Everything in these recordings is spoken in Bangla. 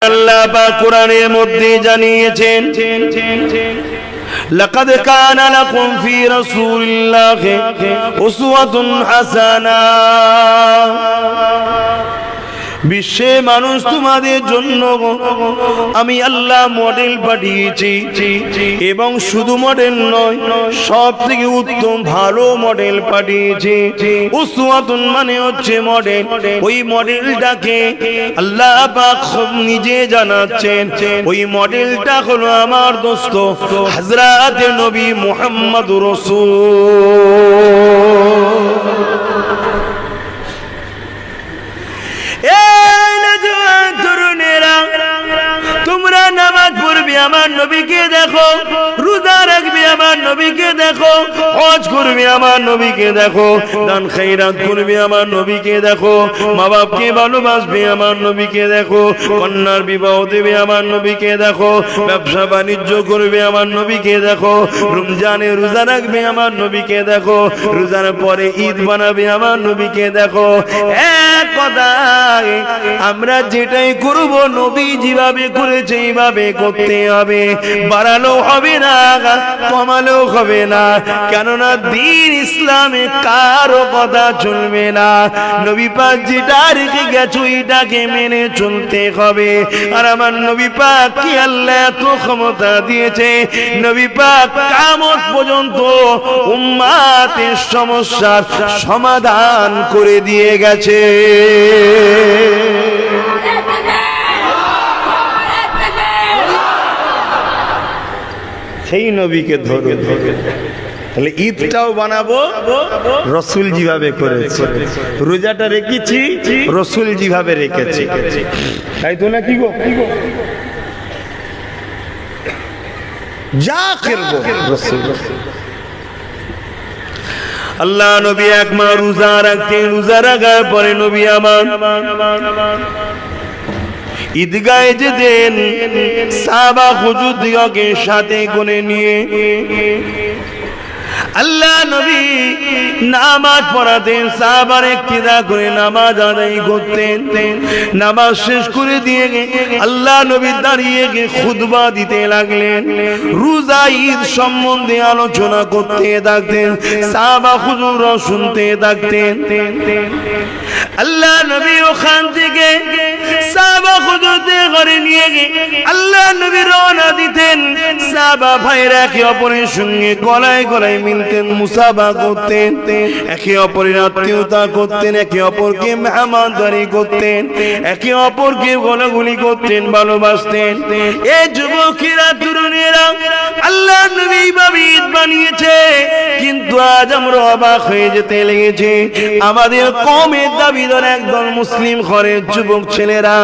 আল্লাহ পাক কোরআনের মধ্যে জানিয়েছেন লাকাদ কানা লাকুম ফি রাসূলিল্লাহি উসওয়াতুন হাসানাহ বিশ্বে মানুষ তোমাদের জন্য আমি আল্লাহ মডেল পাঠিয়েছি এবং শুধু মডেল নয় সব থেকে উত্তম ভালো মডেল পাঠিয়েছি উসওয়াতুন মানে হচ্ছে মডেল ওই মডেলটাকে আল্লাহ পাক নিজে জানাচ্ছেন ওই মডেলটা হলো আমার দোস্ত হযরত নবী মুহাম্মদুর রাসূল তোমরা নামাজ পড়বে আমার নবীকে দেখো, রোজা রাখবে আমার নবীকে দেখো, হজ করবে আমার নবীকে দেখো, দান খায়রাত করবে আমার নবীকে দেখো, মা বাপকে ভালোবাসবে আমার নবীকে দেখো, কন্যার বিবাহ দেবে আমার নবীকে দেখো, ব্যবসা বাণিজ্য করবে আমার নবীকে দেখো, রমজানে রোজা রাখবে আমার নবীকে দেখো, রোজার পরে ঈদ বানাবে আমার নবীকে দেখো। এক কথায় আমরা যেটাই করব নবী যেভাবে করেছে এইভাবে করতে হবে, বাড়ালেও হবে না কমালেও হবে না, কেননা দ্বীন ইসলামে কারো কথা চলবে না। নবী পাক যেটা রেখে গেছে এটাকে মেনে চলতে হবে। আর আমার নবী পাক কি আল্লাহ এত ক্ষমতা দিয়েছে, নবী পাক কিয়ামত পর্যন্ত উম্মতের সমস্যার সমাধান করে দিয়ে গেছে। সেই নবীকে ধরে তাহলে ঈদটাও বানাবো রাসূল যেভাবে করেছে, রোজাটা রেখেছি রাসূল যেভাবে রেখেছে, তাই তো নাকি গো? যা করব রাসূল। আল্লাহ নবী এক মাস রোজা রাখতেন, রোজা রাখার পরে নবী আমার ঈদগাহে যেতেন, সাহাবা হুজুরদিগকে সাথে করে নিয়ে আল্লাহ নবী নামাজ পড়াতেন, সাহাবার ইক্তিদা করে নামাজ আদায় করতেন। নামাজ শেষ করে দিয়ে আল্লাহ নবী দাঁড়িয়ে গিয়ে খুতবা দিতে লাগলেন, রোজা ঈদ সম্বন্ধে আলোচনা করতে থাকতেন, সাহাবা হুজুররা শুনতে থাকতেন। আল্লাহ নবী ওখান থেকে সাহাবা হুজুরদের ঘরে নিয়ে গিয়ে আল্লাহ নবী রওনা দিতেন। সাহাবা ভাইরা একে অপরের সঙ্গে গলায় গলায় মিলতেন, মুসাফা করতেন, একে অপরের আত্মীয়তা করতেন, একে অপরকে মেহমানদারি করতেন, একে অপরকে গোলাগুলি করতেন, ভালোবাসতেন। এই যুবকেরা তরুণেরা আল্লাহ নবী এইভাবে ঈদ বানিয়েছে, কিন্তু আজ আমরা অবাক হয়ে যেতে লেগেছে। আমাদের কওমের দাবিদার একদল মুসলিম ঘরের যুবক ছেলেরা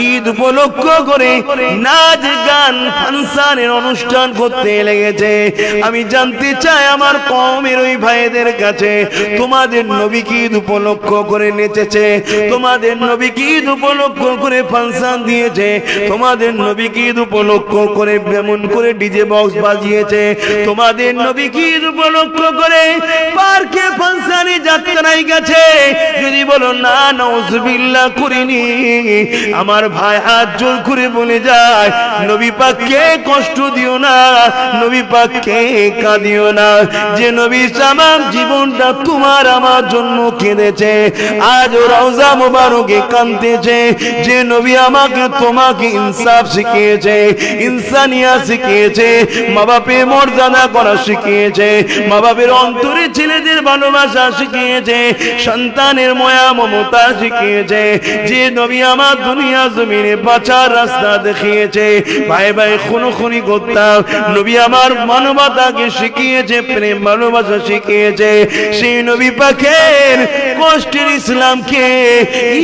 ঈদ উপলক্ষ করে নাচ গান ফাংশনের অনুষ্ঠান করতে লেগেছে। আমি জানতে চাই আমার কওমের ওই ভাইদের কাছে, তোমাদের নবী কি ঈদ উপলক্ষ করে নেচেছে? তোমাদের নবী কি ঈদ উপলক্ষ করে ফাংশন দিয়েছে? তোমাদের নবী কি ঈদ উপলক্ষ করে এমন করে ডিজে বক্স বাজিয়েছে? তোমাদের নবী কি ঈদ উপলক্ষ করে পার্কে ফাংশনে যাত্রায় গেছে? যদি বলো না নাউজুবিল্লাহ করিনি, আমার ভাই হাত জোর করে বলে যায় নবী পাককে কষ্ট দিও না, নবী পাককে কাঁদিও না। যে নবী তামাম জীবনটা তোমার আমার জন্য কেঁদেছে, আজ রওজা মুবারকে কাঁদতেছে। যে নবী আমাকে তোমাকে ইনসাফ শিখিয়েছে, ইনসানিয়াত শিখিয়েছে, মা বাপের মর্যাদা করা শিখিয়েছে, মা বাপের অন্তরে ছেলেদের ভালোবাসা শিখিয়েছে, সন্তানের মায়া মমতা শিখিয়েছে, যে নবী আমার দুনিয়া জমিনে বাঁচার রাস্তা দেখিয়েছে, ভাই ভাই খুনোখুনি করতাম, নবী আমার মানবতাকে শিখিয়েছে, প্রেম ভালোবাসা শিখিয়েছে, সেই নবী পাকের কষ্টের ইসলামকে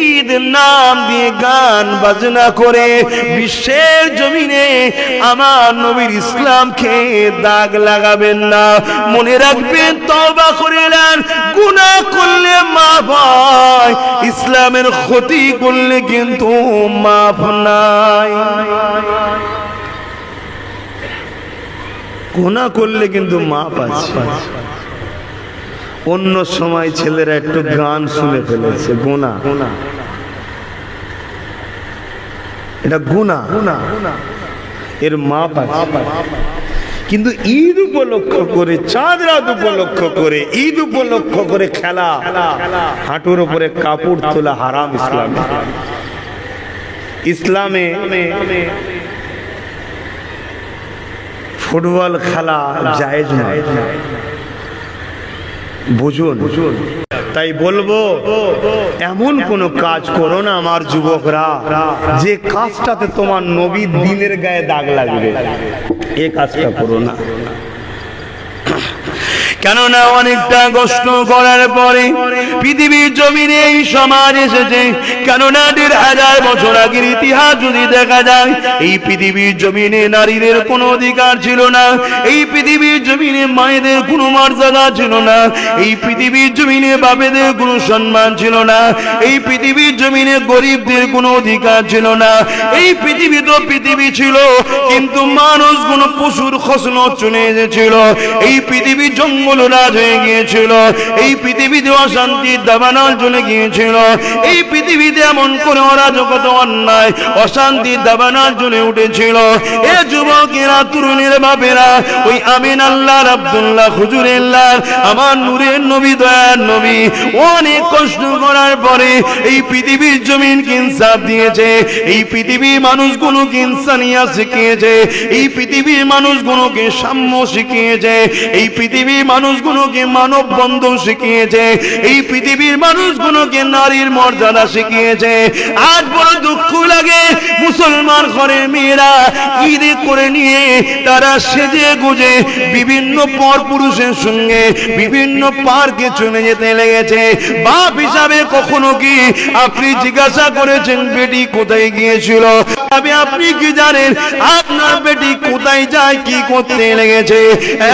ঈদ নাম দিয়ে গান বাজনা করে বিশ্বের জমিনে আমার নবীর ইসলামকে দাগ লাগাবেন না। মনে রাখবেন, তওবা করে নেন, গুনাহ করলে মাফ হয়, ইসলামের ক্ষতি করলে কিন্তু মাফ নাই। গুনাহ করলে কিন্তু মাফ আছে। অন্য সময় ছেলেরা একটু গান শুনে ফেলেছে, গুনাহ এটা গুনাহ, এর মাপ আছে। কিন্তু ঈদ উপলক্ষ করে, চাঁদ রাত উপলক্ষ করে, ঈদ উপলক্ষ করে খেলা, হাঁটুর উপরে কাপড় তোলা হারাম ইসলামে। ফুটবল খেলা জায়েজ নয়, বুঝুন। তাই বলবো, এমন কোন কাজ করো না আমার যুবকরা যে কাজটাতে তোমার নবী দিনের গায়ে দাগ লাগবে, এই কাজটা করো না। কেননা অনেকটা কষ্ট করার পরে পৃথিবীর জমিনে এই সমাজ এসেছে। কেননা ১৫০০ বছর আগের ইতিহাস যদি দেখা যায়, এই পৃথিবীর জমিনে নারীদের কোনো অধিকার ছিল না, এই পৃথিবীর জমিনে মায়েদের কোনো মর্যাদা ছিল না, এই পৃথিবীর জমিনে বাপেদের কোনো সম্মান ছিল না, এই পৃথিবীর জমিনে গরিবদের কোনো অধিকার ছিল না। এই পৃথিবী তো পৃথিবী ছিল, কিন্তু মানুষ কোনো পশুর খসলত চলে এসেছিল। এই পৃথিবী জঙ্গল রাজ হয়ে গিয়েছিল, এই পৃথিবীতে অশান্তির দাবানল চলে গিয়েছিল, এই পৃথিবীতে এমন কোন অরাজকতা, অন্যায়, অশান্তির দাবানল চলে উঠেছিল। এ যুবকেরা, তরুণের বাপেরা, ওই আমিন আল্লাহর, আব্দুল্লাহ হুজুরেল্লাহ, আমার নূরের নবী, দয়ার নবী অনেক কষ্ট করার পরে এই পৃথিবীর জমিনকে ইনসাফ দিয়েছে। এই পৃথিবীর মানুষগুলোকে ইনসানিয়াত শিখিয়েছে, এই পৃথিবীর মানুষগুলোকে সাম্য শিখিয়েছে, এই পৃথিবীর মানুষগুলোকে মানব বন্ধন শিখিয়েছে, এই পৃথিবীর মানুষগুলোকে নারীর মর্যাদা শিখিয়েছে। আজ বড় দুঃখ লাগে, মুসলমান ঘরের মেয়েরা ঈদ করে নিয়ে তারা সেজে গুজে বিভিন্ন পর পুরুষের সঙ্গে বিভিন্ন পার্কে চলে যেতে লেগেছে। বাপ হিসাবে কখনো কি আপনি জিজ্ঞাসা করেছেন বেটি কোথায় গিয়েছিল? আপনি কি জানেন আপনার বেটি কোথায় যায়, কি করতে লেগেছে?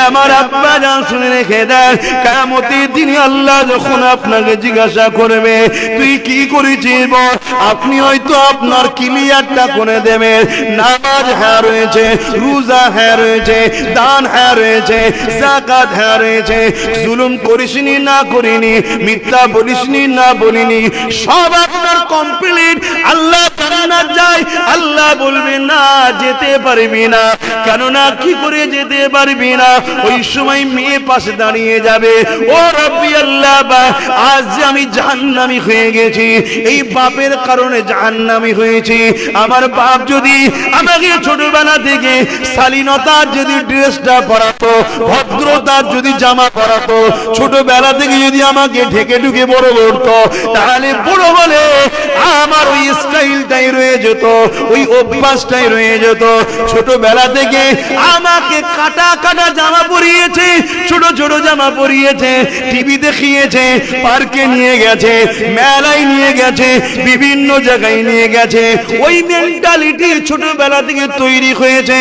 আমার আব্বা জান শুনে রেখে দেন, কিয়ামতের দিনে আল্লাহ যখন আপনাকে জিজ্ঞাসা করবে তুই কি করেছিস বল, আপনি হয়তো আপনার ক্লিয়ারটা করে দেবেন। নামাজ হ্যাঁ রয়েছে, রোজা হ্যাঁ রয়েছে, দান হ্যাঁ রয়েছে, যাকাত হ্যাঁ রয়েছে, জুলুম করিসনি না করিনি, মিথ্যা বলিসনি না বলিনি, সব আপনার কমপ্লিট। আল্লাহ জান্নাত যায়, আল্লাহ বলবে না যেতে পারবি না। কেননা কি করে যেতে পারবি না? ওই সময় মেয়ে পাশে দাঁড়িয়ে যাবে, ও রব্বি আল্লাহ, আজ যে আমি জাহান্নামী হয়ে গেছি, এই বাপের কারণে জাহান্নামী হয়েছি। আমার বাপ যদি আমাকে ছোটবেলা থেকে শালীনতার যদি ড্রেসটা পরাতো, ভদ্রতার যদি জামা পরাতো, ছোটবেলা থেকে যদি আমাকে ঢেকে ঢুকে বড় করতো, তাহলে বড় বলে আমার ওই স্টাইলটাই রয়ে যেত, ওই অভ্যাসটাই রয়ে যেত। ছোটবেলা থেকে আমাকে কাটা কাটা জামা পরিয়েছে, ছোট ছোট জামা পরিয়েছে, টিভি দেখিয়েছে, পার্কে নিয়ে গেছে, মেলায় নিয়ে গেছে, বিভিন্ন জায়গায় নিয়ে গেছে। ওই মেন্টালিটি ছোটবেলা থেকে তৈরি হয়েছে।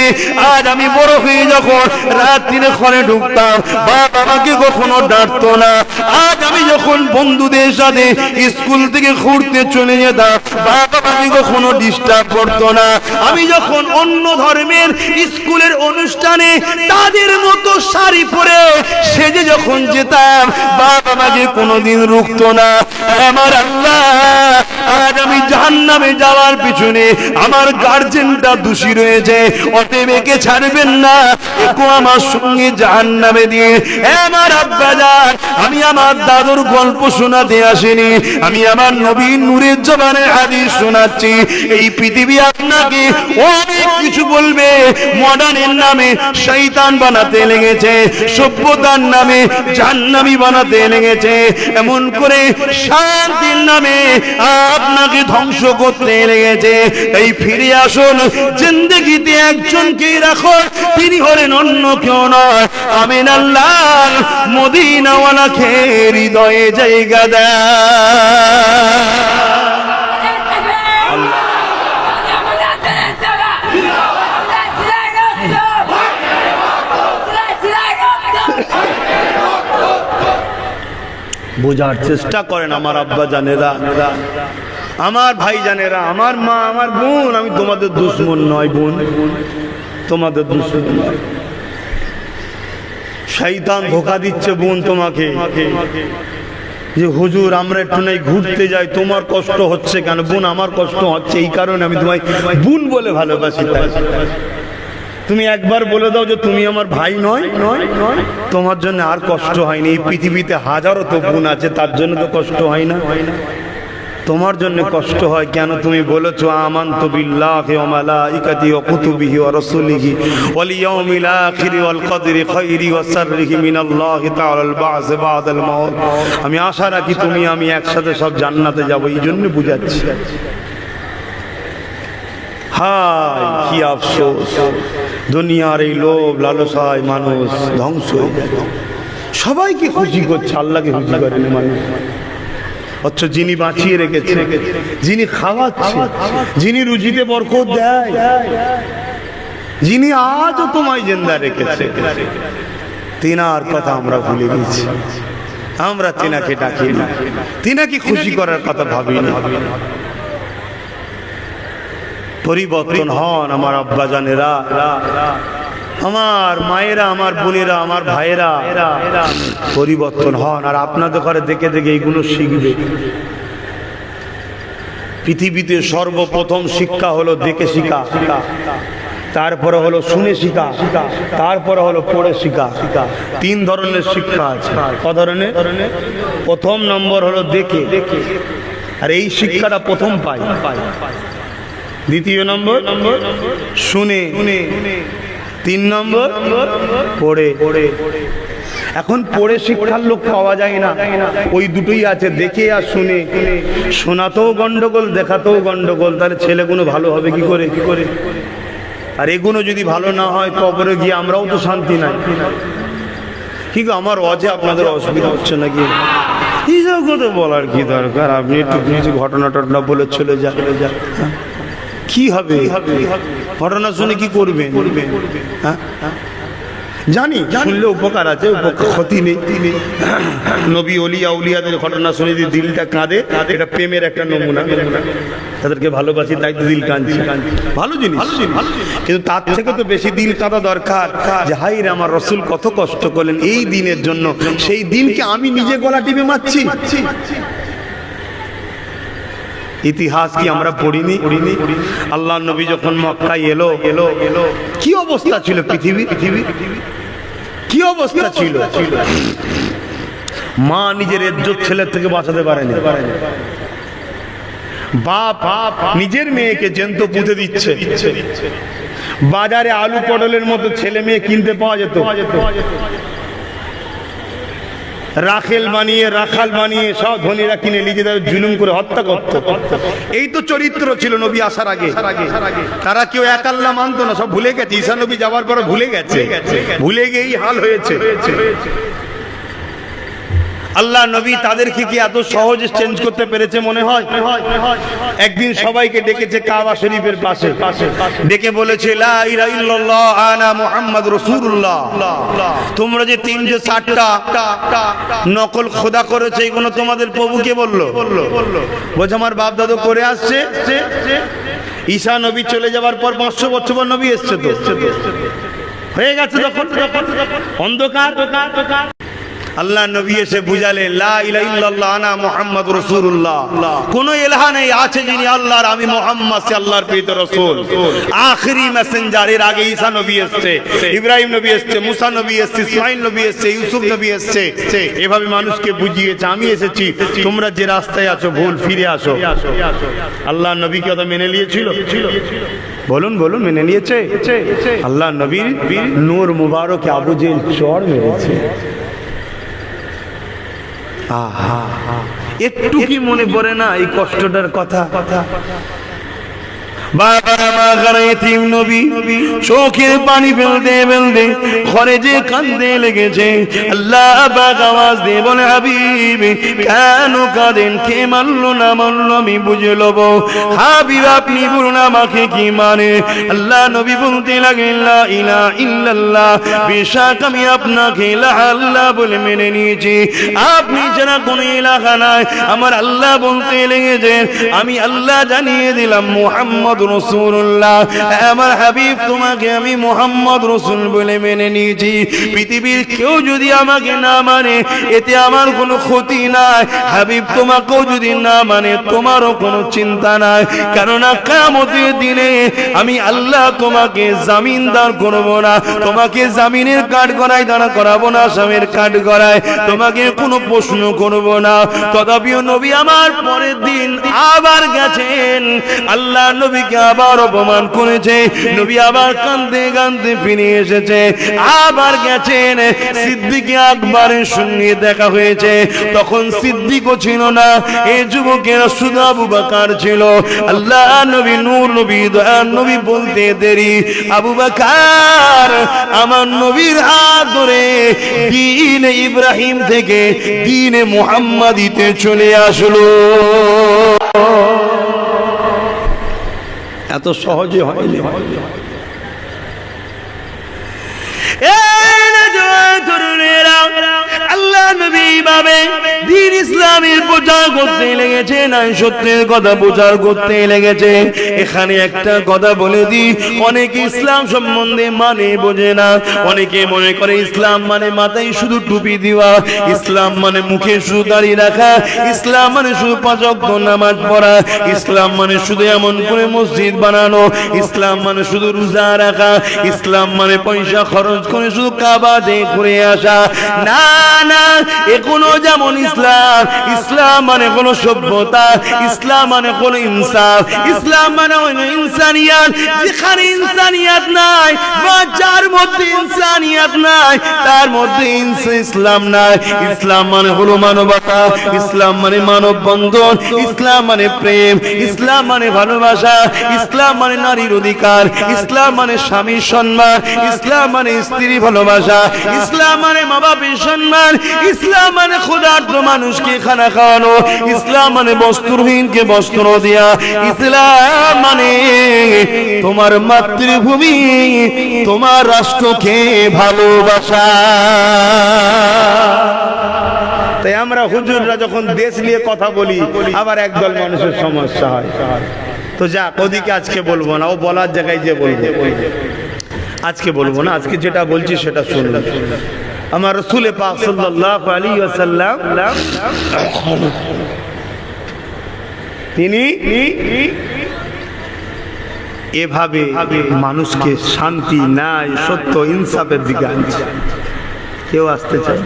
আজ আমি বড় হয়ে যখন রাত্রিরে ঘরে ঢুকতাম, বাপ আমাকে কখনো ডাঁটতো না। আজ আমি যখন বন্ধুদের সাথে স্কুল থেকে ঘুরতে চলে যেতাম, বাপ আমাকে কখনো ডিস্টার্ব করতো না। আমি যখন অন্য ধর্মের স্কুলের অনুষ্ঠানে তাদের মতো শাড়ি পরে সেজে যখন যেতাম, বাপ আমাকে কোনোদিন রুখতো না। আমার আল্লাহ, আজ আমি জাহান্নামে যাওয়ার পিছনে আমার গার্জেনটা দোষী রয়েছে, অতএব একে ছাড়বেন না, একে আমার সঙ্গে জাহান্নামে দিয়ে। আমার আব্বা জান, আমি আমার দাদুর গল্প শোনাতে আসিনি, আমি আমার নবীর নূরের জবানে হাদিস শোনাচ্ছি। এই পৃথিবী আপনাকে অনেক কিছু বলবে, মডার্নের নামে শয়তান বানাতে লেগেছে, সভ্যতার নামে জাহান্নামী বানাতে লেগেছে, এমন করে শান্তির নামে আপনাকে ধ্বংস করতে লেগেছে। এই ফিরে আসুন, জিন্দেগিতে একজনকেই রাখো, তিনি হলেন অন্য কেউ নয়, আমিন আল্লাহ মদিনাওয়ালাকে হৃদয়ে জায়গা দেয়। বোঝার চেষ্টা করেন আমার আব্বা জানেরা, আমার ভাই জানেরা, আমার মা, আমার বোন, আমি তোমাদের দুশ্মন নয় বোন, তোমাদের দুশ্মন নয়। শয়তান ধোঁকা দিচ্ছে বোন তোমাকে, যে হুজুর আমরা একটু নাই ঘুরতে যাই, তোমার কষ্ট হচ্ছে কেন? বোন আমার কষ্ট হচ্ছে এই কারণে আমি তোমায় বোন বলে ভালোবাসি। তুমি একবার বলে দাও যে তুমি আমার ভাই নয়, তোমার জন্য আর কষ্ট হয়নি। এই পৃথিবীতে হাজারো তো বোন আছে, তার জন্য তো কষ্ট হয় না। তোমার জন্য কষ্ট হয় কেন? তুমি বলেছো আমানতু বিল্লাহি ওয়া মালাইকাতিহি ওয়া কুতুবিহি ওয়া রাসূলিহি ওয়াল ইয়াউমিল আখিরি ওয়াল কদরি খাইরি ওয়া শাররিহি মিনাল্লাহি তাআলাল বা'স বা'দাল মাউত। আমি আশা রাখি তুমি আমি একসাথে সব জান্নাতে যাব, এই জন্য বুঝাচ্ছি। হায় কি আফসোস, দুনিয়ার এই লোভ লালসায় মানুষ ধ্বংস হয়ে যায়। সবাইকে খুশি করছে, আল্লাহকে খুশি করেন মানুষ। অথচ যিনি বাঁচিয়ে রেখেছে, যিনি খাওয়াচ্ছে, যিনি রুজিতে বরকত দেয়, যিনি আজও তোমায় জিন্দা রেখেছে, তিনার কথা আমরা ভুলে গেছি। আমরা তিনাকে ডাকি না, তিনাকে খুশি করার কথা ভাবি না। পরিবর্তন হন আমার আব্বা জানেরা, আমার মায়েরা, আমার বোনেরা, আমার ভাইয়েরা, পরিবর্তন হন। আর আপনাদের ঘরে দেখে দেখে এইগুলো শিখবে। পৃথিবীতে সর্বপ্রথম শিক্ষা হলো দেখে শিখা, তারপরে হলো শুনে শিখা, তারপরে হলো পড়ে শিখা। 3 ধরনের শিক্ষা আছে। ক ধরনের? প্রথম নম্বর হলো দেখে, আর এই শিক্ষাটা প্রথম পাই। দ্বিতীয় নম্বর শুনে, 3 নম্বর পড়ে। এখন পড়ে শিক্ষার লোক পাওয়া যায় না, ওই দুটোই আছে, দেখে আর শুনে। শোনাতেও গন্ডগোল, দেখাতেও গন্ডগোল, তাহলে ছেলেগুলো ভালো হবে কি করে? আর এগুলো যদি ভালো না হয় কবরে গিয়ে আমরাও তো শান্তি নাই। ঠিক আমার অজে আপনাদের অসুবিধা হচ্ছে নাকি? এই কথা বলার কি দরকার? আপনি একটু কিছু ঘটনা টটনা বলে চলে যা, কি হবে? ঘটনা শুনে কি করবেন? হ্যাঁ জানি, শুনলে উপকার আছে, ক্ষতি নেই। নবী ওলিয়া উলিয়াদের ঘটনা শুনে যদি দিলটা কাঁদে, এটা প্রেমের একটা নমুনা। তাদেরকে ভালোবাসি তাই তো দিল কাঁদছে, ভালো জিনিস। কিন্তু তার থেকে তো বেশি দিল কাঁদা দরকার যে হাই রে আমার রসুল কত কষ্ট করলেন এই দিনের জন্য, সেই দিনকে আমি নিজে গলা টিপে মারছি। ইতিহাস কি আমরা পড়িনি? আল্লাহ নবী যখন মক্কায় এলো, কি অবস্থা ছিল পৃথিবী? কি অবস্থা ছিল? মা নিজের ইজ্জত ছেলের থেকে বাঁচাতে পারেনি। বাপ নিজের মেয়েকে জ্যান্ত পুঁতে দিচ্ছে। বাজারে আলু পটলের মতো ছেলে মেয়ে কিনতে পাওয়া যেত। রাখাল বানিয়ে সব ধনীরা কিনে নিজেদের জুলুম করে হত্যা করত। এই তো চরিত্র ছিল নবী আসার আগে। তারা কেউ এক আল্লাহ মানতো না, সব ভুলে গেছে। ঈসা নবী যাওয়ার পর ভুলে গেছে, ভুলে গিয়েই হাল হয়েছে। আল্লাহ নবী তাদেরকে কি এত সহজে চেঞ্জ করতে পেরেছে মনে হয়? একদিন সবাইকে ডেকেছে কাবা শরীফের পাশে, ডেকে বলেছে লা ইলাহা ইল্লাল্লাহ আনা মুহাম্মদ রাসূলুল্লাহ। তোমরা যে 360টা নকল খোদা করেছে, এগুলো তোমাদের প্রভুকে বললো? বলছে আমার বাপ দাদু করে আসছে। ঈসা নবী চলে যাওয়ার পর 500 বছর পর নবী এসছে, তো হয়ে গেছে তখন অন্ধকার। আল্লাহ নবী এসে বুঝালে লা ইলাহা ইল্লাল্লাহ আনা মুহাম্মদ রাসূলুল্লাহ। কোন ইলাহা নেই, আছে যিনি আল্লাহর, আমি মুহাম্মদ সে আল্লাহর প্রিয় রাসূল। আখেরি মেসেঞ্জার। এর আগে ঈসা নবী এসেছে, ইব্রাহিম নবী এসেছে, মুসা নবী এসেছে, ইসমাঈল নবী এসেছে, ইউসুফ নবী এসেছে। এভাবে মানুষকে বুঝিয়েছে আমি এসেছি, তোমরা যে রাস্তায় আছো ভুল, ফিরে আসো। আল্লাহ নবী কি কথা মেনে নিয়েছিল? বলুন বলুন, মেনে নিয়েছে? আল্লাহ নবীর নূর মুবারকে আবু জেহেল চড় মেরেছে। একটু কি মনে পড়ে না এই কষ্টটার কথা? চোখের পানি ফেলতে ফেলতে ঘরে যে কাঁদতে লেগেছে। আল্লাহ পাক আওয়াজ দিয়ে বলে হাবিব কেন কাঁদেন? কে মানলো না মানলো আমি বুঝে লব। হাবিব আপনি বলুন আমাকে কি মানে? আল্লাহ নবী বলতে লাগলেন লা ইলাহা ইল্লাল্লাহ, বেশক আমি আপনাকে লা আল্লাহ বলে মেনে নিয়েছি, আপনি ছাড়া কোনো ইলাহা নাই। আমার আল্লাহ বলতে লেগেছেন আমি আল্লাহ জানিয়ে দিলাম মুহাম্মদ মুহাম্মদ রাসূলুল্লাহ, আমার হাবিব তোমাকে আমি মুহাম্মদ রাসূল বলে মেনে নিয়েছি। পৃথিবীর কেউ যদি আমাকে না মানে এতে আমার কোনো ক্ষতি নাই, হাবিব তোমাকেও যদি না মানে তোমারও কোনো চিন্তা নাই। কেননা কিয়ামতের দিনে আমি আল্লাহ তোমাকে জামিনদার করব না, তোমাকে জামিনের কাঠ গড়ায় দাঁড়া করাবো না, আসামের কাঠ গড়ায় তোমাকে কোনো প্রশ্ন করব না। তথাপিও নবী আমার পরের দিন আবার গেছেন, আল্লাহ নবীকে আবার অপমান করেছে, নবী আবার কাঁদতে কাঁদতে ফিরে এসেছে, আবার গেছেন। সিদ্দিক আকবরের সঙ্গে দেখা হয়েছে, তখন সিদ্দিকও ছিল না, এই যুবকেরা শুধু আবু বকর ছিল। আল্লাহ নবী নূর নবী দয়ার নবী বলতে দেরি, আবু বকর আমার নবীর হাত ধরে দ্বীনে ইব্রাহিম থেকে দ্বীনে মুহাম্মাদিতে চলে আসলো। এত সহজে হয়নি। আল্লাহ নবী ভাবে দ্বীন ইসলামের প্রচার করতে লেগেছে, নাই সত্যের কথা প্রচার করতে লেগেছে। এখানে একটা কথা বলে দিই, অনেকে ইসলাম সম্বন্ধে মানে বোঝে না। অনেকে মনে করে ইসলাম মানে মাথায় শুধু টুপি দেওয়া, ইসলাম মানে মুখে শুধু দাড়ি রাখা, ইসলাম মানে শুধু 5 ওয়াক্ত নামাজ পড়া, ইসলাম মানে শুধু এমন করে মসজিদ বানানো, ইসলাম মানে শুধু রোজা রাখা, ইসলাম মানে পয়সা খরচ করে শুধু কাবাতে ঘুরে আসা। না না, এখনো যেমন ইসলাম, ইসলাম মানে কোনো সভ্যতা, ইসলাম মানে কোনো ইনসাফ, ইসলাম মানে হলো ইনসানিয়াত। যেখানে ইনসানিয়াত নাই বা যার মধ্যে ইনসানিয়াত নাই তার মধ্যে ইসলাম নাই। ইসলাম মানে হলো মানবতা, ইসলাম মানে মানব বন্ধন, ইসলাম মানে প্রেম, ইসলাম মানে ভালোবাসা, ইসলাম মানে নারীর অধিকার, ইসলাম মানে স্বামীর সম্মান, ইসলাম মানে স্ত্রী ভালোবাসা, ইসলাম মানে মা বাপের সম্মান, ইসলাম মানে ক্ষুধার্ত মানুষকে খানা খাওয়ানো, ইসলাম মানে বস্ত্রহীনকে বস্ত্র দেয়া, ইসলাম মানে তোমার মাতৃভূমি তোমার রাষ্ট্রকে ভালোবাসা। তাই আমরা হুজুররা যখন দেশ নিয়ে কথা বলি আবার একদল মানুষের সমস্যা হয়, তো যাক ওদিকে আজকে বলবো না, ও বলার জায়গায় যে বলবো, আজকে বলবো না, আজকে যেটা বলছি সেটা শুনলাম। আমার রাসূল পাক সাল্লাল্লাহু আলাইহি ওয়াসাল্লাম তিনি এভাবে মানুষকে শান্তি, ন্যায়, সত্য, ইনসাফের দিকে আনছে। কেউ আসতে চায়?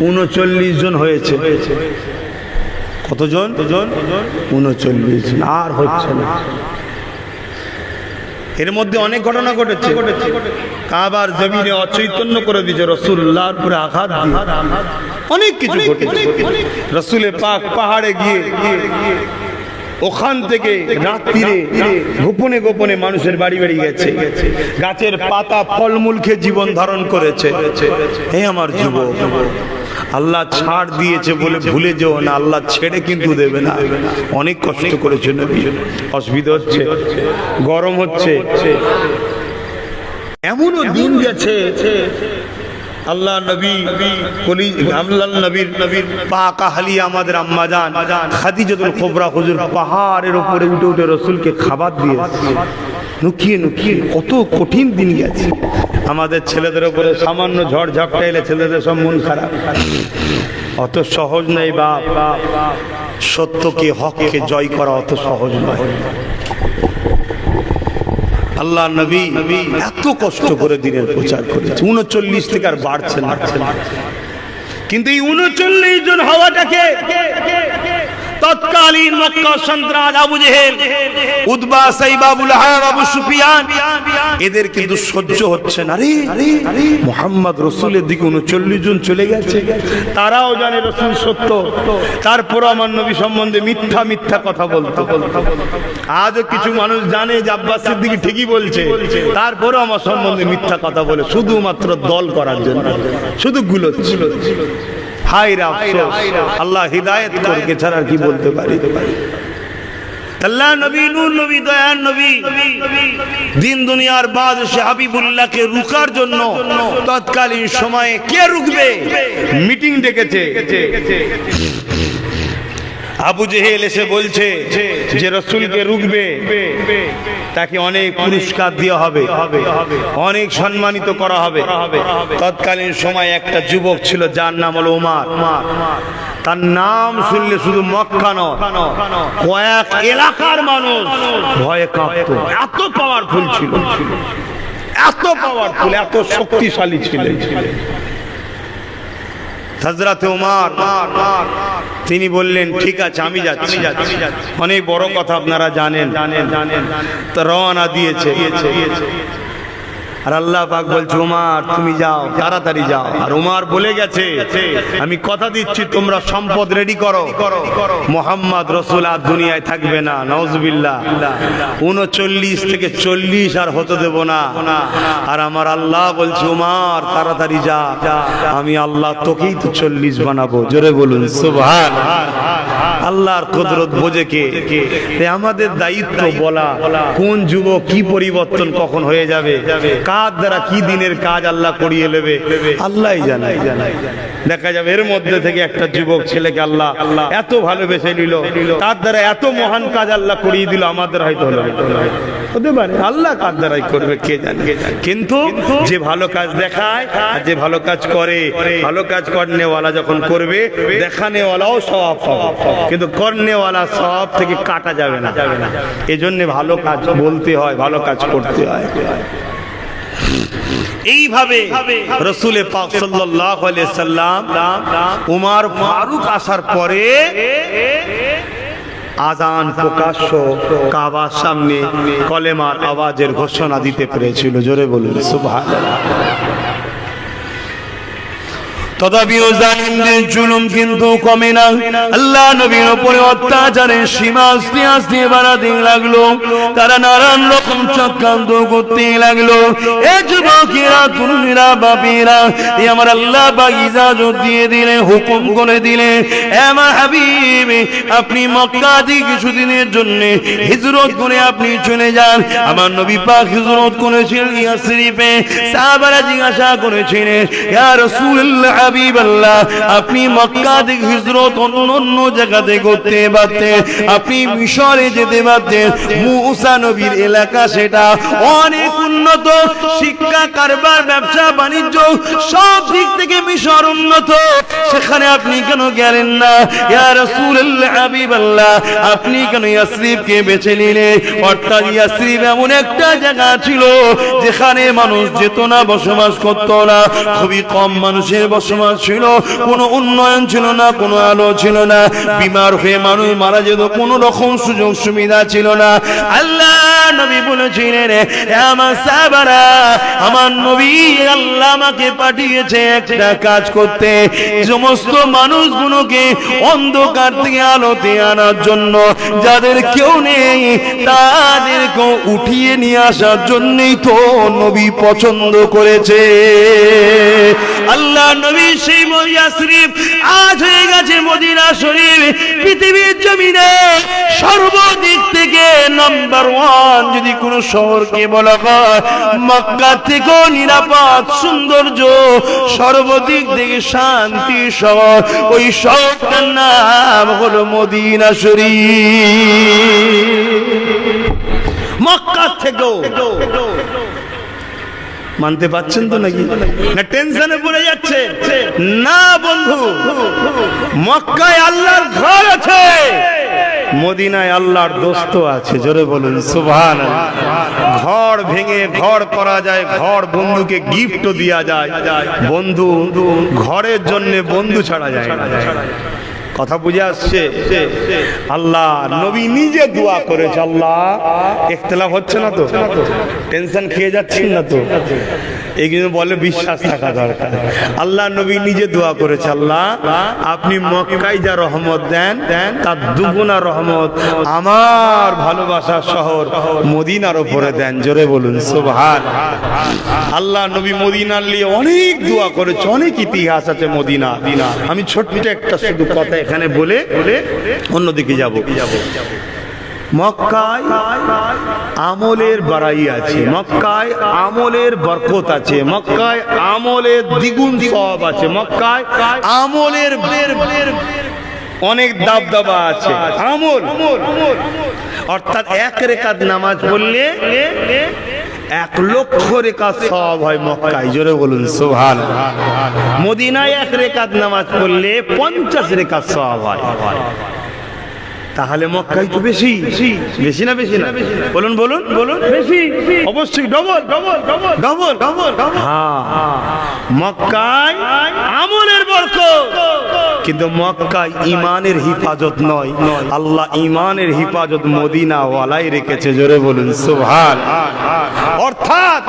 39 জন হয়েছে। কতজন? 39 জন। আর হচ্ছে না। এর মধ্যে অনেক ঘটনা ঘটেছে। কাবার জমিনে অচৈতন্য করে দিয়েছে, রাসূলুল্লাহর উপরে আঘাত দিয়ে অনেক কিছু ঘটেছে। রাসূল পাক পাহাড়ে গিয়ে ওখান থেকে রাত্রিরে গোপনে গোপনে মানুষের বাড়ি বাড়ি গেছে, গাছের পাতা ফলমূল খেয়ে জীবন ধারণ করেছে। হে আমার যুবক, আল্লাহ ছাড় দিয়েছে বলে ভুলে যেও না, আল্লাহ ছেড়ে কিন্তু দেবে না। অনেক কষ্ট করেছে নবী, অসুবিধা হচ্ছে, গরম হচ্ছে, এমনও দিন গেছে আল্লাহ নবী নবীর পাক আহলিয়া আমাদের আম্মা জান খাদিজাতুল কুবরা হুজুর পাহাড়ের উপরে উঠে উঠে রাসূলকে খাবার দিয়েছে, নুকিয়ে নুকিয়ে। কত কঠিন দিন গেছে। আমাদের ছেলেদের উপরে সামান্য ঝড় ঝাপটা এলে ছেলেদের সব মন খারাপ। অত সহজ নয় বাপ, সত্যকে হককে জয় করা অত সহজ নয়। আল্লাহ নবী এত কষ্ট করে দিনের প্রচার করেছে, 39 থেকে আর বাড়ছে না। কিন্তু এই 39 জন হওয়াটাকে তৎকালীন মক্কা সন্ত্রাস আবু জেহেল, উতবা, সাইবা, আবু লাহাব, আবু সুফিয়ান, এদের কিন্তু সহ্য হচ্ছে না। রে মুহাম্মদ রাসূলের দিকে 39 জন চলে গেছে, তারাও জানে রাসূল সত্য, তারপর আমার নবী সম্বন্ধে মিথ্যা মিথ্যা কথা বলতো। আজও কিছু মানুষ জানে যে আব্বাস সিদ্দিকী ঠিকই বলছে, তারপরও আমার সম্বন্ধে মিথ্যা কথা বলে শুধুমাত্র দল করার জন্য, শুধু গুলোচ্ছে। হায় রে আফসোস, আল্লাহ হিদায়াত করকে ছাড়া কি বলতে পারি। আল্লাহ নবী, নূর নবী, দয়ার নবী দিন দুনিয়ার বাদশাহ হাবিবুল্লাহকে রুখার জন্য তৎকালীন সময়ে কে রুখবে মিটিং ডেকেছে। আবু জেহেল এসে বলছে যে রাসূলকে রুখবে তাকে অনেক পুরস্কার দেওয়া হবে, অনেক সম্মানিত করা হবে। তৎকালীন সময় একটা যুবক ছিল যার নাম হলো উমার। তার নাম শুনলে শুধু মক্কা নয়, কয়েক এলাকার মানুষ ভয়ে কাঁপত। এত পাওয়ারফুল ছিল, এত পাওয়ারফুল, এত শক্তিশালী ছিলেন হযরত উমর। তিনি বললেন ঠিক আছে আমি যাচ্ছি। অনেক বড় কথা আপনারা জানেন। তো রওনা দিয়েছে। আর আল্লাহ পাক বলছে উমর তুমি যাও, তাড়াতাড়ি যাও। আর উমর বলে গেছে আমি কথা দিচ্ছি তোমরা সম্পদ রেডি করো, মুহাম্মদ রাসূল আর দুনিয়ায় থাকবে না। নাউজুবিল্লাহ। 39 থেকে 40 আর হতে দেব না। আর আমার আল্লাহ বলছে উমর তাড়াতাড়ি যা, আমি আল্লাহ তোকেই তো 40 বানাবো। জোরে বলুন সুবহানাল্লাহ। আল্লাহর কুদরত বোঝে কে? আমাদের দায়িত্ব বলা কোন যুবক কি পরিবর্তন কখন হয়ে যাবে, কার দ্বারা কি দিনের কাজ আল্লাহ করিয়ে নেবে আল্লাহই জানে। দেখা যাবে এর মধ্যে থেকে একটা যুবক ছেলেকে আল্লাহ এত ভালোবেসে নিল, তার দ্বারা এত মহান কাজ আল্লাহ করিয়ে দিল, আমাদের হয়তো হতে পারে। আল্লাহ কার দ্বারাই করবে কে জানে। কিন্তু যে ভালো কাজ দেখায় আর যে ভালো কাজ করে, ভালো কাজ করনেওয়ালা যখন করবে দেখানেওয়ালাও সওয়াব পাবে, কিন্তু করনেওয়ালা সওয়াব থেকে কাটা যাবে না। এজন্য ভালো কাজ বলতে হয়, ভালো কাজ করতে হয়। এইভাবে রাসূল পাক সাল্লাল্লাহু আলাইহি সাল্লাম উমর ফারুক আসার পরে আযান প্রকাশ্য কাবার সামনে কলেমার আওয়াজের ঘোষণা দিতে পেরেছিল। জোরে বলুন সুবহানাল্লাহ। তথাপিও জালিমদের জুলুম কিন্তু কমে না। আল্লাহ নবীর উপরে অত্যাচারের সীমা আস্তে আস্তে বাড়াতে লাগলো। তারা নানান রকম চক্রান্ত করতে লাগলো। এ যুবকেরা, তরুণেরা, বাপেরা, এ আমার আল্লাহ পাক ইজাজত দিয়ে দিলেন, হুকুম করে দিলেন, এ আমার হাবিব আপনি মক্কা থেকে কিছুদিনের জন্য হিজরত করে আপনি চলে যান। আমার নবী পাক হিজরত করেছিলেন ইয়াসরিবে। সাহাবারা জিজ্ঞাসা করেছিলেন ইয়া রাসূলুল্লাহ হাবিবাল্লাহ আপনি মক্কা থেকে হিজরত অন্য জায়গাতে করতে পারতেন, আপনি মিশরে যেতে পারতেন। মুসা নবীর এলাকা সেটা অনেক উন্নত, শিক্ষা, কারবার, ব্যবসা, বাণিজ্য সব দিক থেকে মিশর উন্নত, সেখানে আপনি কেন গেলেন না? ইয়া রাসূলুল্লাহ হাবিবাল্লাহ আপনি কেন ইয়াসরিবকে বেছে নিলেন? অর্থাৎ ইয়াসরিব এমন একটা জায়গা ছিল যেখানে মানুষ যেত না, বসবাস করতো না, খুবই কম মানুষের বসবাস ছিল, কোনো উন্নয়ন ছিল না, কোনো আলো ছিল না, বিমার হয়ে মানুষ মারা যেত, কোনো রকম সুযোগ সুবিধা ছিল না। আল্লাহ নবী বলেছিলেন আমার সাহাবারা, আমার নবী আল্লাহ আমাকে পাঠিয়েছে একটা কাজ করতে, সমস্ত মানুষগুলোকে অন্ধকার থেকে আলোতে আনার জন্য, যাদের কেউ নেই তাদেরকে উঠিয়ে নিয়ে আসার জন্যই তো নবী পছন্দ করেছে। আল্লাহ নবী সেই ইয়াসরিব আজ হয়ে গেছে মদিনা শরীফ, পৃথিবীর জমিনে সর্বদিক থেকে নাম্বার 1 যদি কোন শহরকে বলা হয়, মক্কা থেকেও নিরাপদ, সৌন্দর্য, সর্বদিক থেকে শান্তি শহর, ওই শহরটার নাম হলো মদিনা শরীফ। মক্কা থেকেও মানতে পারছেন তো নাকি? না টেনশনে পড়ে যাচ্ছে? না বন্ধু, মক্কায় আল্লাহর ঘর আছে, মদিনায় আল্লাহর দোস্ত আছে। জোরে বলুন সুবহানাল্লাহ। ঘর ভেঙে ঘর করা যায়, ঘর বন্ধুকে গিফটও দেওয়া যায়, বন্ধু ঘরের জন্য বন্ধু ছাড়া যায় না। কথা বুঝে আসছে? আল্লাহ নবী নিজে দোয়া করেছে। আল্লাহ ইখতিলাফ হচ্ছে না তো? টেনশন খেয়ে যাচ্ছেন না তো? এইগুলো বলে বিশ্বাস থাকা দরকার। আল্লাহ নবী নিজে দোয়া করেছে, আল্লাহ আপনি মক্কায় যা রহমত দেন তার দুগুণা রহমত আমার ভালোবাসার শহর মদিনার উপরে দেন। জোরে বলুন সুবহানাল্লাহ। আল্লাহ নবী মদিনার নিয়ে অনেক দোয়া করেছে, অনেক ইতিহাস আছে মদিনা। আমি ছোট্ট একটা শুধু কথা এখানে বলে অন্যদিকে যাব। মক্কায় আমলের বাড়াই আছে, মক্কায় আমলের বরকত আছে, মক্কায় আমলের দ্বিগুণ সওয়াব আছে, মক্কায় আমলের অনেক দাবদাবা আছে। আমল অর্থাৎ এক রেকাত নামাজ পড়লে 1 লক্ষ রেকাত সওয়াব হয় মক্কায়। জোরে বলুন সুবহানাল্লাহ। মদিনায় 1 রেকাত নামাজ পড়লে 50 রেকাত সওয়াব হয়। তাহলে মক্কায় তো বেশি বেশি না বেশি না? বলুন বলুন বলুন। বেশি, অবশ্যই double double double double double. হ্যাঁ, মক্কায় আমলের বরকত, কিন্তু মক্কায় ঈমানের হিফাজত নয়। আল্লাহ ঈমানের হিফাজত মদিনা ওয়ালাই রেখেছে। জোরে বলুন সুবহানাল্লাহ। অর্থাৎ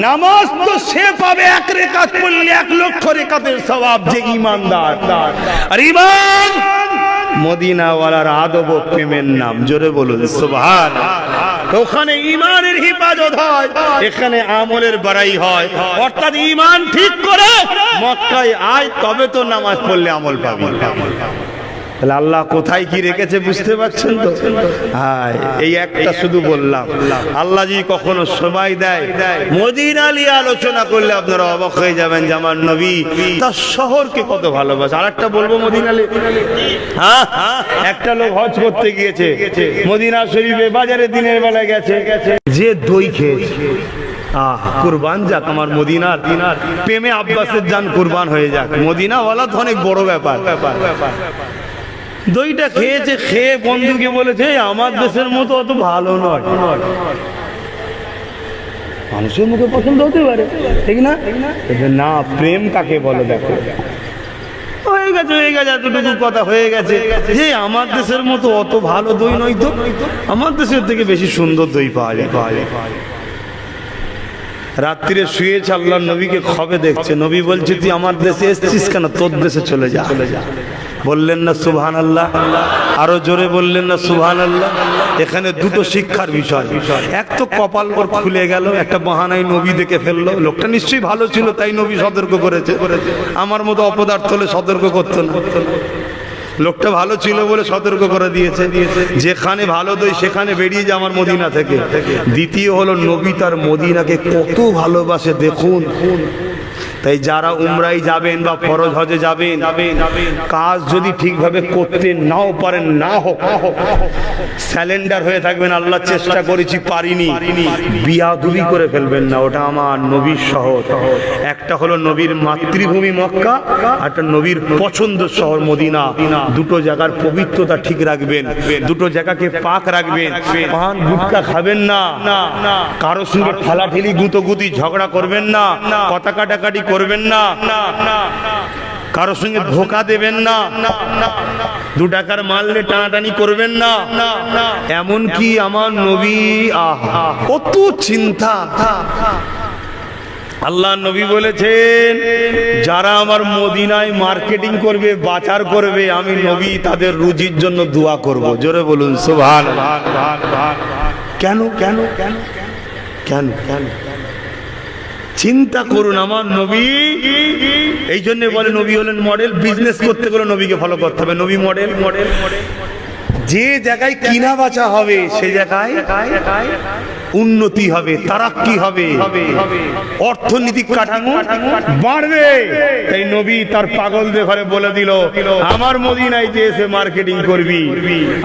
নামাজ তো সে পাবে 1 রেকাত পড়লে 1 লক্ষ রেকাতের সওয়াব যে ঈমানদার। আর ঈমান মদিনা ওয়ালার আদব ও প্রেমের নাম। জোরে বলুন সুবহানাল্লাহ। ওখানে ঈমানের হিফাজত হয়, এখানে আমলের বাড়াই হয়। অর্থাৎ ঈমান ঠিক করে মক্কায় আয়, তবে তো নামাজ পড়লে আমল পাবি। তাহলে আল্লাহ কোথায় কি রেখেছে বুঝতে পারছেন তো? হ্যাঁ, এই একটা শুধু বললাম। আল্লাহ যদি কখনো সময় দেয়, মদিনা নিয়ে আলোচনা করলে আপনারা অবাক হয়ে যাবেন যে আমার নবী তার শহরকে কত ভালোবাসে। আর একটা বলবো, মদিনা হ্যাঁ, একটা লোক হজ করতে গিয়েছে মদিনা শরীফে, বাজারে দিনের বেলা গেছে, যে দই খেয়েছে, কুরবান যাক আমার মদিনার প্রেমে আব্বাসের জান কুরবান হয়ে যাক। মদিনা ওয়ালা তো অনেক বড় ব্যাপার। দইটা খেয়েছে, খেয়ে বন্ধুকে বলেছে আমার দেশের মতো অত ভালো নয়। মানুষের মুখে পছন্দ হতে পারে, ঠিক না? না, প্রেম কাকে বলে দেখো। হয়ে গেছে এতটুকু কথা হয়ে গেছে যে আমার দেশের মতো অত ভালো দই নয় তো, আমার দেশের থেকে বেশি সুন্দর দই পাওয়া যায়। রাত্রিরে শুয়েছে, আল্লাহর নবীকে খবে দেখছে। নবী বলছে তুই আমার দেশে এসেছিস কেন? তোর দেশে চলে যা। বললেন না সুবহানাল্লাহ? আরো জোরে বললেন না সুবহানাল্লাহ? এখানে দুটো শিক্ষার বিষয়। এক তো কপাল ওর খুলে গেল, একটা বাহানায় নবী দেখে ফেললো। লোকটা নিশ্চয়ই ভালো ছিল, তাই নবী সতর্ক করেছে। আমার মতো অপদার্থ হলে সতর্ক করতো না। লোকটা ভালো ছিল বলে সতর্ক করে দিয়েছে, যেখানে ভালো দই সেখানে বেরিয়ে যা আমার মদিনা থেকে। দ্বিতীয় হলো, নবী তার মদিনাকে কত ভালোবাসে দেখুন। তাই যারা উমরায় যাবেন বা ফরজ হজে যাবেন, কাজ যদি ঠিকভাবে করতে নাও পারেন, না হোক, স্যালেন্ডার হয়ে থাকবেন, আল্লাহ চেষ্টা করেছি পারিনি, বিয়াদুবি করে ফেলবেন না। ওটা আমার নবীর শহর। একটা হলো নবীর মাতৃভূমি মক্কা, আর একটা নবীর পছন্দের শহর মদিনা। দুটো জায়গার পবিত্রতা ঠিক রাখবেন, দুটো জায়গাকে পাক রাখবেন। পান গুটকা খাবেন না, কারো সঙ্গে ঠেলাঠেলি গুতোগুতি ঝগড়া করবেন না, কথা কাটাকাটি করবেন না, কারো সঙ্গে ধোকা দেবেন না, 2 টাকার মারলে টানাটানি করবেন না। এমন কি আমার নবী কত চিন্তা। আল্লাহ নবী বলেছেন যারা আমার মদিনায় মার্কেটিং করবে, বাজার করবে, আমি নবী তাদের রুজির জন্য দোয়া করব। জোরে বলুন সুবহানাল্লাহ। কেন কেন কেন কেন কেন চিন্তা করুন। আমার নবী এই জন্য বলে নবী হলেন মডেল। বিজনেস করতে গেলে নবীকে ফলো করতে হবে। নবী মডেল। যে জায়গায় কিনা বাঁচা হবে সে জায়গায় উন্নতি হবে, তারাক্কি হবে, অর্থনৈতিক কাঠামো বাড়বে। তাই নবী তার পাগলদের ঘরে বলে দিল আমার মদিনায় যে এসে মার্কেটিং করবি,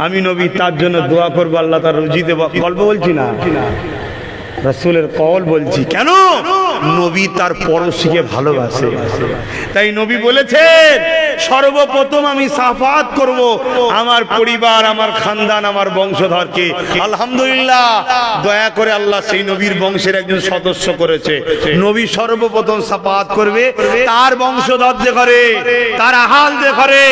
আমি নবী তার জন্য দোয়া করবো, আল্লাহ তার রুজি দেব। গল্প বলছি না, রাসূলের কওল বলছি। কেন? নবী তার পড়শিকে ভালোবাসে। তাই নবী বলেছেন সর্বপ্রথম আমি সাফাত করব আমার পরিবার, আমার খানদান, আমার বংশধরকে। আলহামদুলিল্লাহ, দয়া করে আল্লাহ সেই নবীর বংশের একজন সদস্য করেছে। নবী সর্বপ্রথম সাফাত করবে তার বংশধরদের ঘরে, তার আহালদের ঘরে।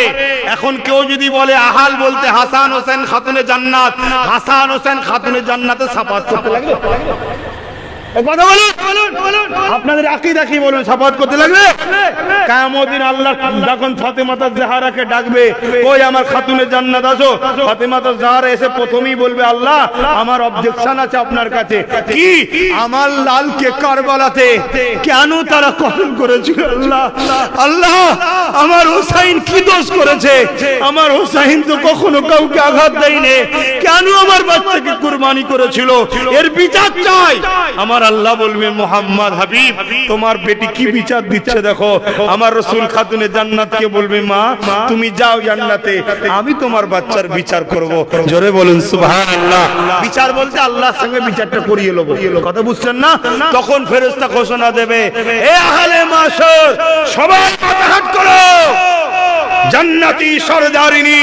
এখন কেউ যদি বলে আহাল বলতে হাসান হোসেন খাতুনে জান্নাত, হাসান হোসেন খাতুনে জান্নাতে সাফাত করতে লাগবে। কথা বলুন, আপনাদের আকীদা কি বলুন? সাফাত করতে লাগবে? কিয়ামত দিন আল্লাহ যখন ফাতেমা জাহরাকে ডাকবে, কই আমার খাতুনে জান্নাত আসো, ফাতেমা জাহরা এসে প্রথমেই বলবে আল্লাহ আমার অবজেকশন আছে আপনার কাছে। কি? আমার লালকে কারবালাতে কেন তারা কতল করেছিল? আল্লাহ আল্লাহ আমার হোসাইন কি দোষ করেছে? আমার হোসাইন তো কখনো কাউকে আঘাত দেয়নি, কেন আমার বাচ্চাকে কুরবানি করেছিল? এর বিচার চাই। আমার আমার আল্লাহ বলবে মুহাম্মদ হাবিব তোমার বেটি কি বিচার দিচ্ছে দেখো। আমার রাসূল খাতুনে জান্নাতকে বলবে মা তুমি যাও জান্নাতে, আমি তোমার বাচ্চার বিচার করব। জোরে বলুন সুবহানাল্লাহ। বিচার বলতে আল্লাহর সঙ্গে বিচারটা করিয়ে নেব, কথা বুঝছেন না? তখন ফেরেশতা ঘোষণা দেবে, এ আহলে মাশর সবাই মাথা হাত করো, জান্নাতি সরদারিনী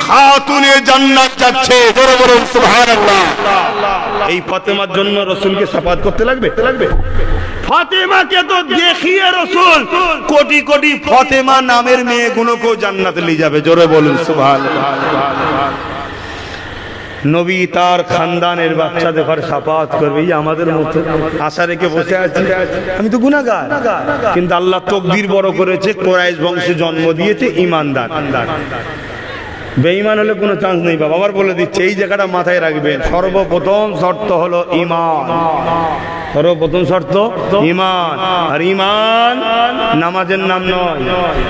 খাতুনে জান্নাত যাচ্ছে। জোরে বলুন সুবহানাল্লাহ। এই ফাতেমার জন্য রাসূলকে শাফাত করতে লাগবে। ফাতেমাকে তো দেখিয়ে রাসূল কোটি কোটি ফাতেমা নামের মেয়েগুলোকে জান্নাতে নিয়ে যাবে। জোরে বলুন সুবহানাল্লাহ। নবী তার খানদানের বাচ্চাদের ঘরে শাফাত করবে। এই আমাদের মতো আশা রেখে বসে আছি, আমি তো গুনাহগার, কিন্তু আল্লাহ তকদির বড় করেছে, কুরাইশ বংশে জন্ম দিয়েছে ইমানদার। বেঈমান হলে কোনো চান্স নেই বাবা। আবার বলে দিচ্ছে, এই জায়গাটা মাথায় রাখবেন, সর্বপ্রথম শর্ত হলো ঈমান। সর্বপ্রথম শর্ত ঈমান। আর ঈমান নামাজের নাম নয়,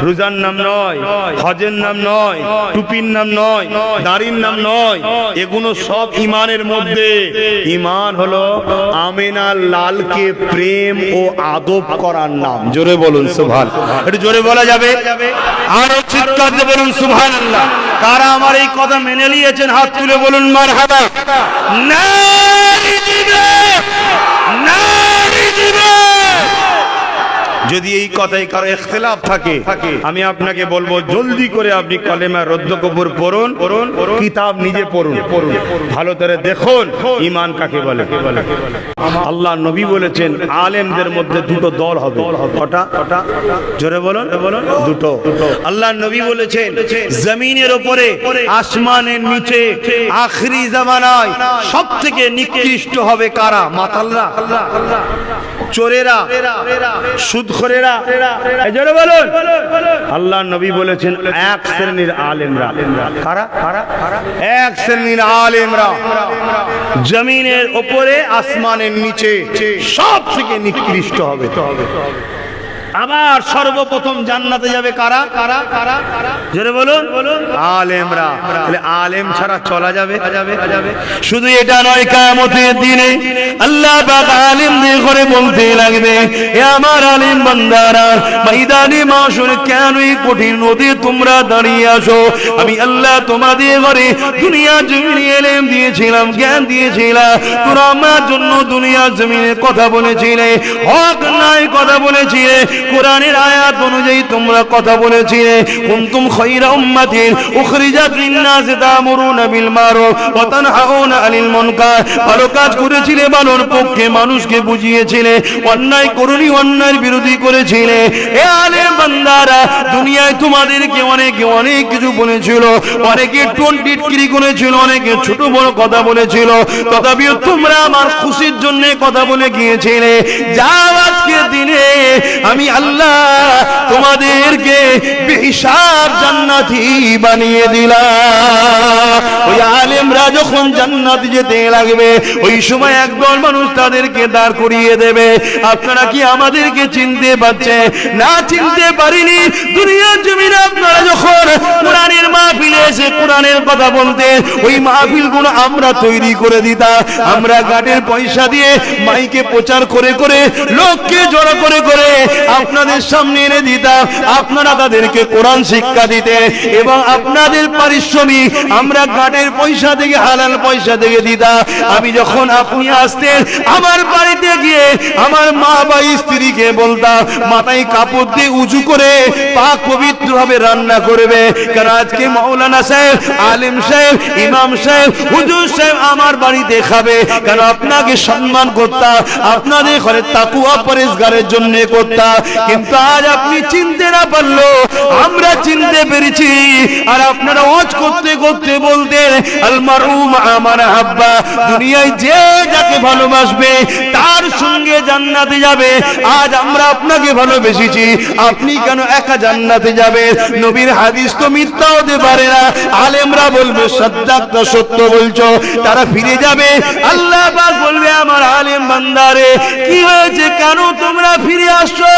রোজার নাম নয়, হজের নাম নয়, টুপির নাম নয়, দাড়ির নাম নয়, এগুলো সব ঈমানের মধ্যে। ঈমান হলো আমিনার লালকে প্রেম ও আদব করার নাম। জোরে বলুন সুবহানাল্লাহ। একটু জোরে বলা যাবে? আরো চিৎকার দিয়ে বলুন সুবহানাল্লাহ। কারা আমার এই কথা মেনে নিয়েছেন হাত তুলে বলুন মারহাবা। নারী দিবে, নারী দিবে। যদি এই কথায় কারো ইখতিলাফ থাকে, আমি আপনাকে বলবো জলদি করে আপনি কালেমা রদ্দ কবুর পড়ুন, কিতাব নিজে পড়ুন, ভালো করে দেখুন ঈমান কাকে বলে। আল্লাহ নবী বলেছেন আলেমদের মধ্যে দুটো দল হবে। কটা? জোরে বলুন। দুটো। আল্লাহ নবী বলেছেন জমিনের উপরে আসমানের নিচে আখরি জামানায় সবথেকে নিকৃষ্ট হবে কারা? মাতালরা, চোরেরা, সুদখোরেরা। জোরে বলুন। আল্লাহ নবী বলেছেন এক শ্রেণীর আলেমরা। কারা? এক শ্রেণীর আলেমরা জমিনের উপরে আসমানের নিচে সব থেকে নিকৃষ্ট হবে। আবার সর্বপ্রথম জান্নাতে যাবে কারা? জোরে বলুন। আলেমরা। তাহলে আলেম ছাড়া চলা যাবে? শুধু এটা নয়, কিয়ামতের দিনে আল্লাহ পাক আলেমদের করে বলতে লাগবে, এ আমার আলেম বান্দারা, ময়দানে মাশরে কেন এই কঠিন নদী তোমরা দাঁড়িয়ে আসো? আমি আল্লাহ তোমাদের ঘরে দুনিয়া জমিনে ইলম দিয়েছিলাম, জ্ঞান দিয়েছিলাম, তোমরা আমার জন্য দুনিয়া জমিনে কথা বলেছিলে, হক নাই কথা বলেছিলে, কোরআনের আয়াত অনুযায়ী তোমরা কথা বলেছিলে। কুনতুম খায়রা উম্মাতিন উখরিজাত লিন-নাস তা'মুরুনা বিল মারুফ ওয়া তানহাউনা আনিল মুনকার। ভালো কাজ করেছিলে, ভালোর পক্ষে মানুষকে বুঝিয়েছিলে, অন্যায় করনি, অন্যায়ের বিরোধী করেছিলে। এ আলেম বান্দারা, দুনিয়ায় তোমাদেরকে অনেকে অনেক কিছু বলেছিল, অনেকে টিটকিরি করেছিল, অনেকে ছোট বড় কথা বলেছিল, তথাপিও তোমরা আমার খুশির জন্য কথা বলে গিয়েছিলে। যাও আজকে দিনে আমি আল্লাহ তোমাদেরকে বেহিসাব জান্নাতি বানিয়ে দিলাম। ওই আলেমরা যখন জান্নাতে যেতে লাগবে, ওই সময় একদল মানুষ তাদেরকে দাঁড় করিয়ে দেবে। আপনারা কি আমাদেরকে চিনতে পারছেন? না, চিনতে পারিনি। দুনিয়ার জমিনে আপনারা যখন কোরআনের মাহফিলে এসে কোরআনের কথা বলতে, ওই মাহফিলগুলো আমরা তৈরি করে দিতাম। আমরা গাড়ির পয়সা দিয়ে মাইকে প্রচার করে করে লোককে জড়ো করে করে আপনাদের সামনে এনে দিতাম। আপনারা তাদেরকে কোরআন শিক্ষা দিতে এবং আপনাদের পারিশ্রমিক আমরা গাড়ির পয়সা থেকে, হালাল পয়সা থেকে দিতাম। আমি যখন আপনি আসতেন আমার বাড়িতে গিয়ে আমার মা বা স্ত্রীকে বলতাম মাথায় কাপড় দিয়ে উঁচু করে পাক পবিত্র ভাবে রান্না করবে, কারণ আজকে মাওলানা সাহেব, আলেম সাহেব, ইমাম সাহেব, হুজুর সাহেব আমার বাড়িতে খাবে। কেন? আপনাকে সম্মান করতাম, আপনাদের ঘরে তাকওয়া পরেজগারের জন্য করতাম। কিন্তু আজ আপনি চিনতে না পারলো, আমরা চিনতে পেরেছি। আর আপনারা ওয়াজ করতে করতে বলতেন আল মারউ মা মান হাব্বা, দুনিয়ায় যে যাকে ভালোবাসবে তার সঙ্গে জান্নাতে যাবে। আজ আমরা আপনাকে ভালোবেসেছি, আপনি কেন একা জান্নাতে যাবেন? নবীর হাদিস তো মিথ্যা হতে পারে না। আলেমরা বলবে সাদ্দাকতা, সত্য বলছো। তারা ফিরে যাবে, আল্লাহ পাক বলবে আমার আলেম বান্দারে কি হয়েছে, কেন তোমরা ফিরে আসছো?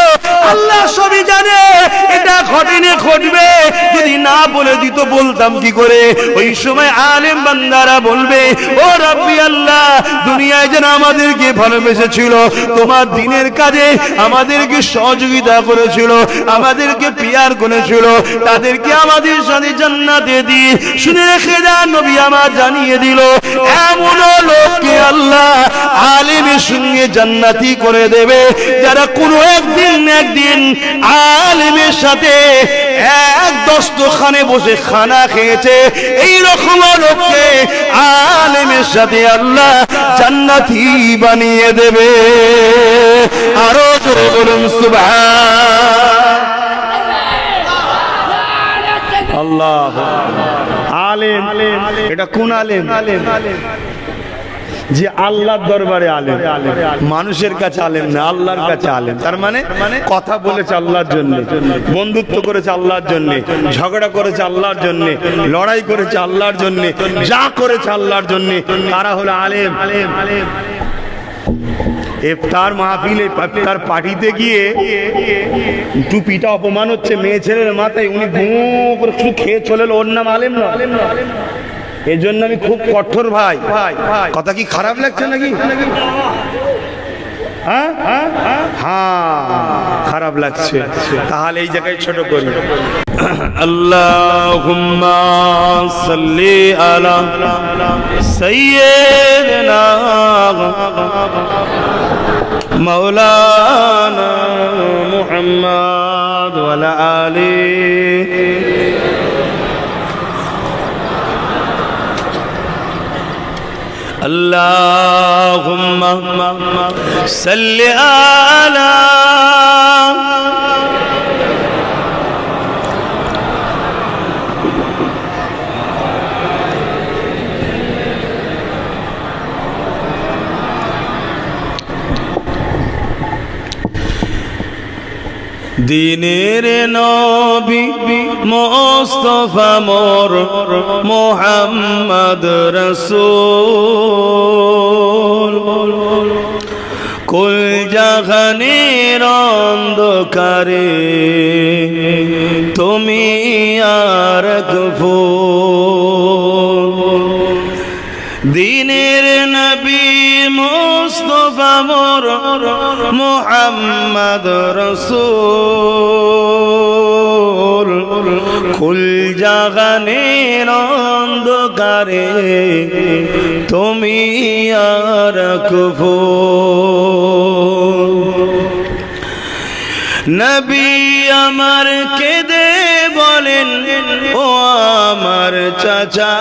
আল্লাহ সবই জানে, এটা ঘটেনি ঘটবে, যদি না বলে দিত বলতাম কি করে? ওই সময় আলেম বান্দারা বলবে, ও রাব্বি আল্লাহ, দুনিয়ায় যেন আমাদেরকে ভালোবেসেছিল, তোমার দিনের কাজে আমাদেরকে সহযোগিতা করেছিল, আমাদেরকে পিয়ার করেছিল, তাদেরকে আমাদের সাথে জান্নাতে দিয়ে শুনে রেখে যান, নবী আমার জানিয়ে দিল এমন লোককে আল্লাহ আলেমের সঙ্গে জান্নাতি করে দেবে, যারা কোনো একদিন আলেমের সাথে এক দস্তখানে বসে খানা খেয়েছে। এই রকম লোককে আলেমের সাথে আল্লাহ জান্নাতি বানিয়ে দেবে। আরো জোরে বলুন সুবহান আল্লাহ। আলেম, এটা কোন আলেম? যে আল্লাহর দরবারে আলেম, মানুষের কাছে আলেম না, আল্লাহর কাছে আলেম। তার মানে কথা বলেছে আল্লাহর জন্য, বন্ধুত্ব করেছে আল্লাহর জন্য, ঝগড়া করেছে আল্লাহর জন্য, লড়াই করেছে আল্লাহর জন্য, যা করেছে আল্লাহর জন্য, তারা হলো আলেম। ইফতার মাহফিলে, ইফতার পার্টিতে গিয়ে টুপিটা অপমান হচ্ছে মেয়ে ছেলের মাথায়, উনি ঘুম করে শুধু খেয়ে চলে এলো, ওর নাম আলেম না? এই জন্য আমি খুব কঠোর ভাই। কথা কি খারাপ লাগছে নাকি? হ্যাঁ, খারাপ লাগছে। তাহলে এই জায়গায় ছোট করি, আল্লাহুম্মা সাল্লি আলা সাইয়্যিদিনা মাওলানা মুহাম্মদ ওয়া আলা আলিহি Allahumma salli ala দিনের নবী মুস্তাফা মোর মুহাম্মদ রাসূল, কুল জাহানের অন্ধকারে তুমি আর ফুল। দিনের নবী মুস্তাফা মোর মুহাম্মদ রাসূল, কুল জাহানের অন্ধকারে তুমি আর ফুল। নবী আমার কেঁদে বলেন, ও আমার চাচা,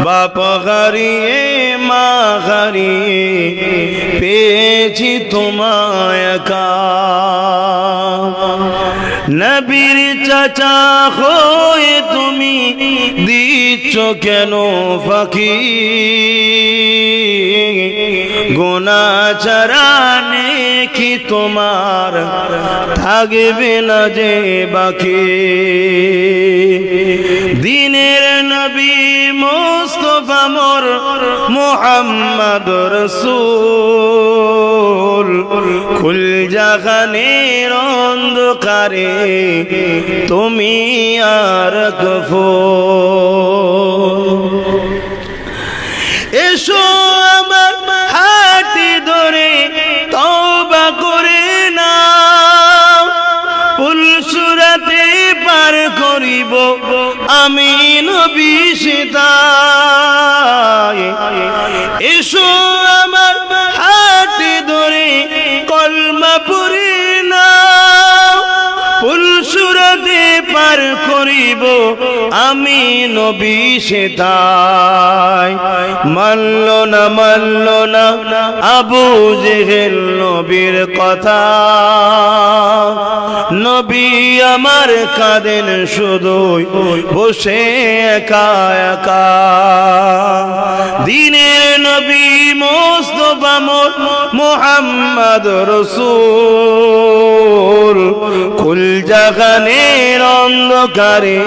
বাপ হারিয়ে মা হারিয়ে পেয়েছি তোমায় একা। নবীর চাচা হয়ে তুমি দিচ্ছ কেন ফাঁকি? গুনাহ ছাড়া নেকি তোমার থাকবে না যে বাকি। দিনের নবী মুস্তাফা মোর মুহাম্মদ রাসূল, কুল জাহানের অন্ধকারে তুমি আর ফুল। এসো আমার হাতে ধরে তওবা করে নাও, পুলসুরাতে পার করিব আমি নবী সিতায়। এসো আমার হাতে ধরে কলমা পড়ে নাও, পুলসুরাতে পার করিব আমি নবী সিতায়। মানল না আবু জেহেল নবীর কথা, নবী আমার কাঁদেন শুধুই বসে একা একা। দিনের নবী মুস্তাফা মোর মুহাম্মদ রাসূল, কুল জাহানের অন্ধকারে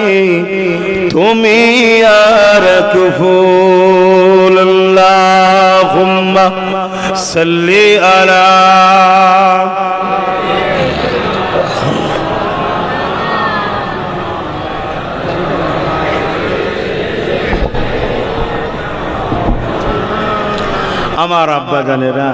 তুমি আর ফুল। আল্লাহ আল্লাহুম্মা সাল্লি আলা আমার আব্বা জানেরা